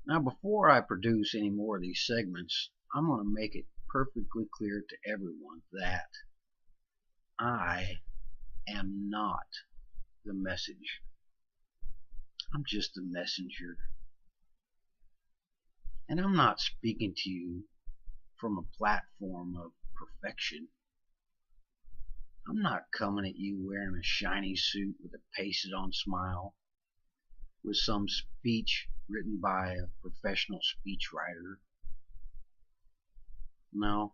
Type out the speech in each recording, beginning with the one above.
Now, before I produce any more of these segments, I'm going to make it perfectly clear to everyone that I am not the message. I'm just the messenger. And I'm not speaking to you from a platform of perfection. I'm not coming at you wearing a shiny suit with a pasted on smile with some speech written by a professional speechwriter. No,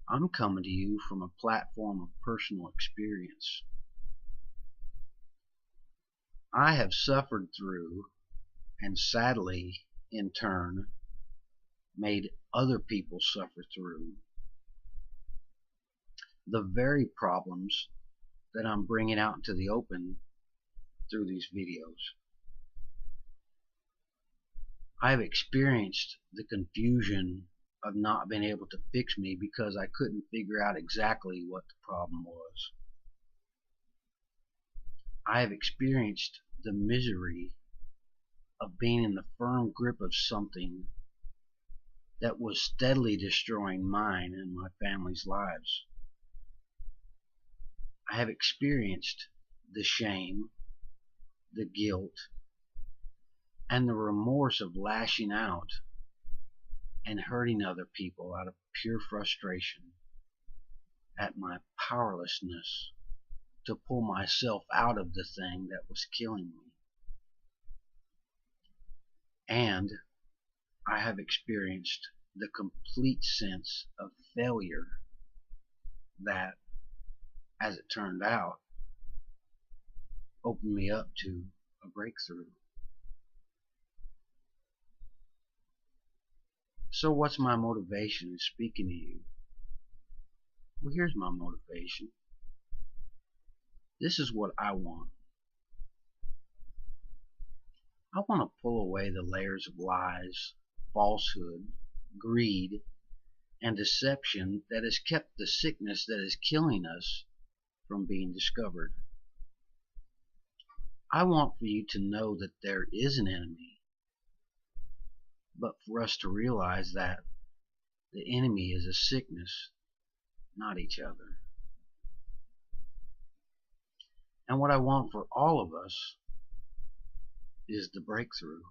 I'm coming to you from a platform of personal experience. I have suffered through, and sadly, in turn, made other people suffer through the very problems that I'm bringing out into the open through these videos. I've experienced the confusion of not being able to fix me because I couldn't figure out exactly what the problem was. I have experienced the misery of being in the firm grip of something that was steadily destroying mine and my family's lives. I have experienced the shame, the guilt, and the remorse of lashing out and hurting other people out of pure frustration at my powerlessness to pull myself out of the thing that was killing me. And I have experienced the complete sense of failure that, as it turned out, opened me up to a breakthrough. So what's my motivation in speaking to you? Well, here's my motivation. This is what I want. I want to pull away the layers of lies, falsehood, greed, and deception that has kept the sickness that is killing us from being discovered. I want for you to know that there is an enemy, but for us to realize that the enemy is a sickness, not each other. And what I want for all of us is the breakthrough.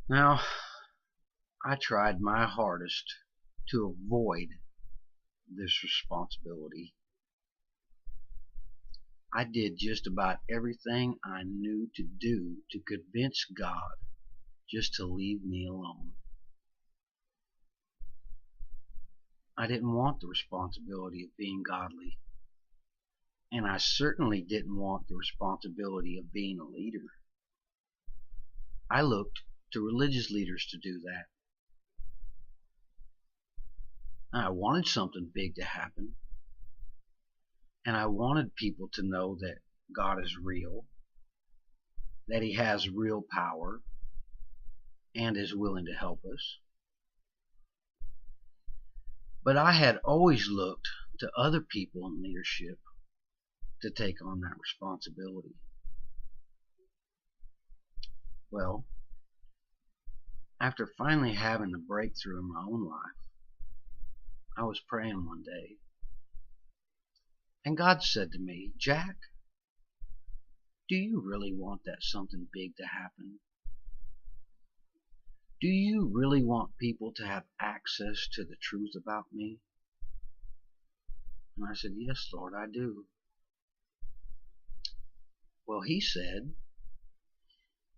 Now, I tried my hardest to avoid this responsibility. I did just about everything I knew to do to convince God just to leave me alone. I didn't want the responsibility of being godly, and I certainly didn't want the responsibility of being a leader. I looked to religious leaders to do that. I wanted something big to happen, and I wanted people to know that God is real, that He has real power, and is willing to help us. But I had always looked to other people in leadership to take on that responsibility. Well, after finally having the breakthrough in my own life, I was praying one day, and God said to me, "Jack, do you really want that something big to happen? Do you really want people to have access to the truth about me?" And I said, "Yes, Lord, I do." Well, He said,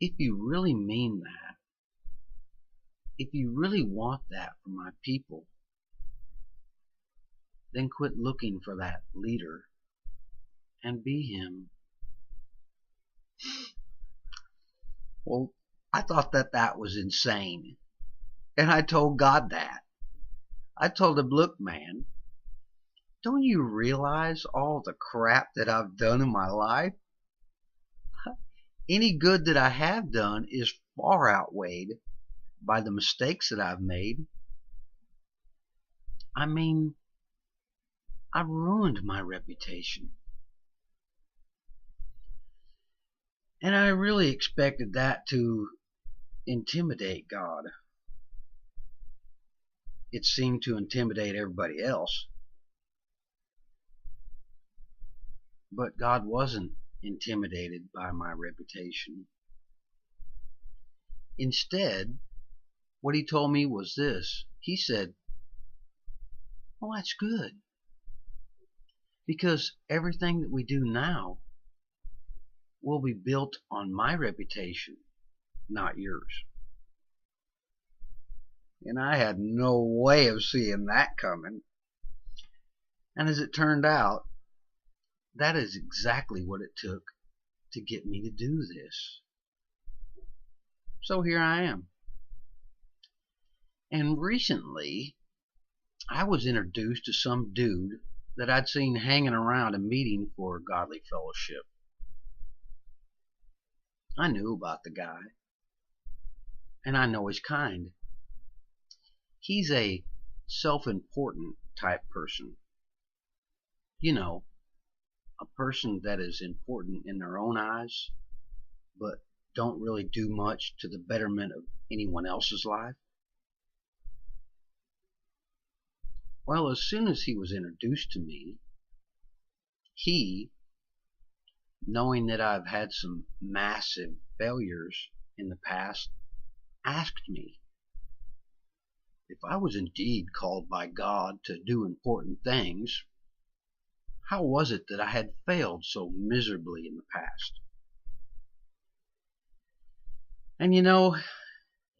"If you really mean that, if you really want that for my people, then quit looking for that leader and be him." Well, I thought that was insane. And I told God that. I told Him, "Look, man, don't you realize all the crap that I've done in my life? Any good that I have done is far outweighed by the mistakes that I've made. I mean, I've ruined my reputation." And I really expected that to intimidate God. It seemed to intimidate everybody else. But God wasn't intimidated by my reputation. Instead, what he told me was this. He said, "Well, that's good. Because everything that we do now will be built on my reputation, not yours." And I had no way of seeing that coming. And as it turned out, that is exactly what it took to get me to do this. So here I am. And recently, I was introduced to some dude that I'd seen hanging around a meeting for Godly Fellowship. I knew about the guy, and I know his kind. He's a self-important type person. You know, a person that is important in their own eyes, but don't really do much to the betterment of anyone else's life. Well, as soon as he was introduced to me, he, knowing that I've had some massive failures in the past, asked me if I was indeed called by God to do important things, how was it that I had failed so miserably in the past? And you know,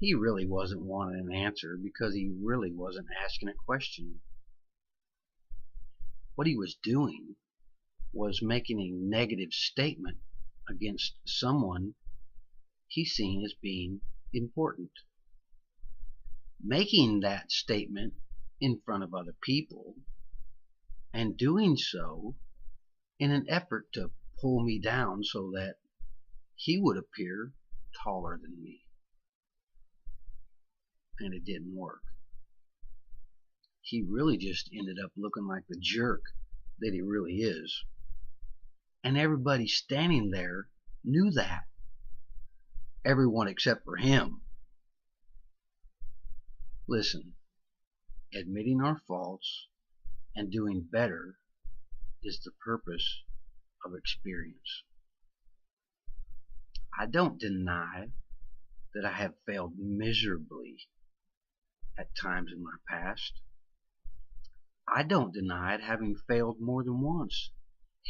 he really wasn't wanting an answer because he really wasn't asking a question. What he was doing was making a negative statement against someone he's seen as being important. Making that statement in front of other people, and doing so in an effort to pull me down so that he would appear taller than me. And it didn't work. He really just ended up looking like the jerk that he really is. And everybody standing there knew that. Everyone except for him. Listen, admitting our faults and doing better is the purpose of experience. I don't deny that I have failed miserably at times in my past. I don't deny it having failed more than once.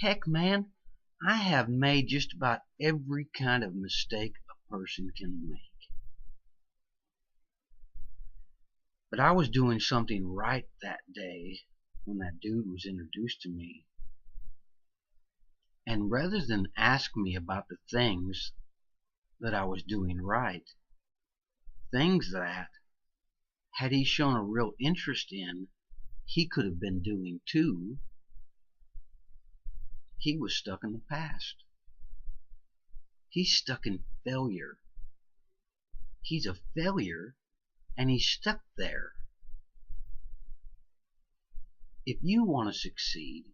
Heck, man, I have made just about every kind of mistake a person can make. But I was doing something right that day when that dude was introduced to me. And rather than ask me about the things that I was doing right, things that, had he shown a real interest in, he could have been doing too, he was stuck in the past. He's stuck in failure. He's a failure, and he's stuck there. If you want to succeed,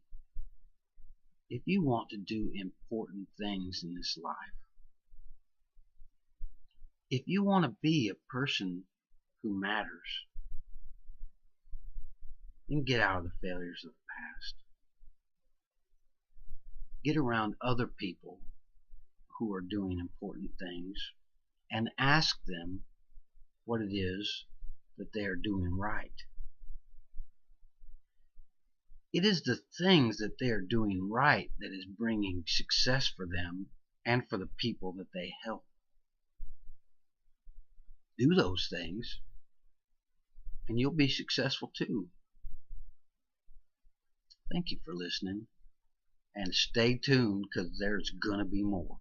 if you want to do important things in this life, if you want to be a person who matters, then get out of the failures of the past. Get around other people who are doing important things and ask them what it is that they are doing right. It is the things that they are doing right that is bringing success for them and for the people that they help. Do those things, and you'll be successful too. Thank you for listening, and stay tuned because there's gonna be more.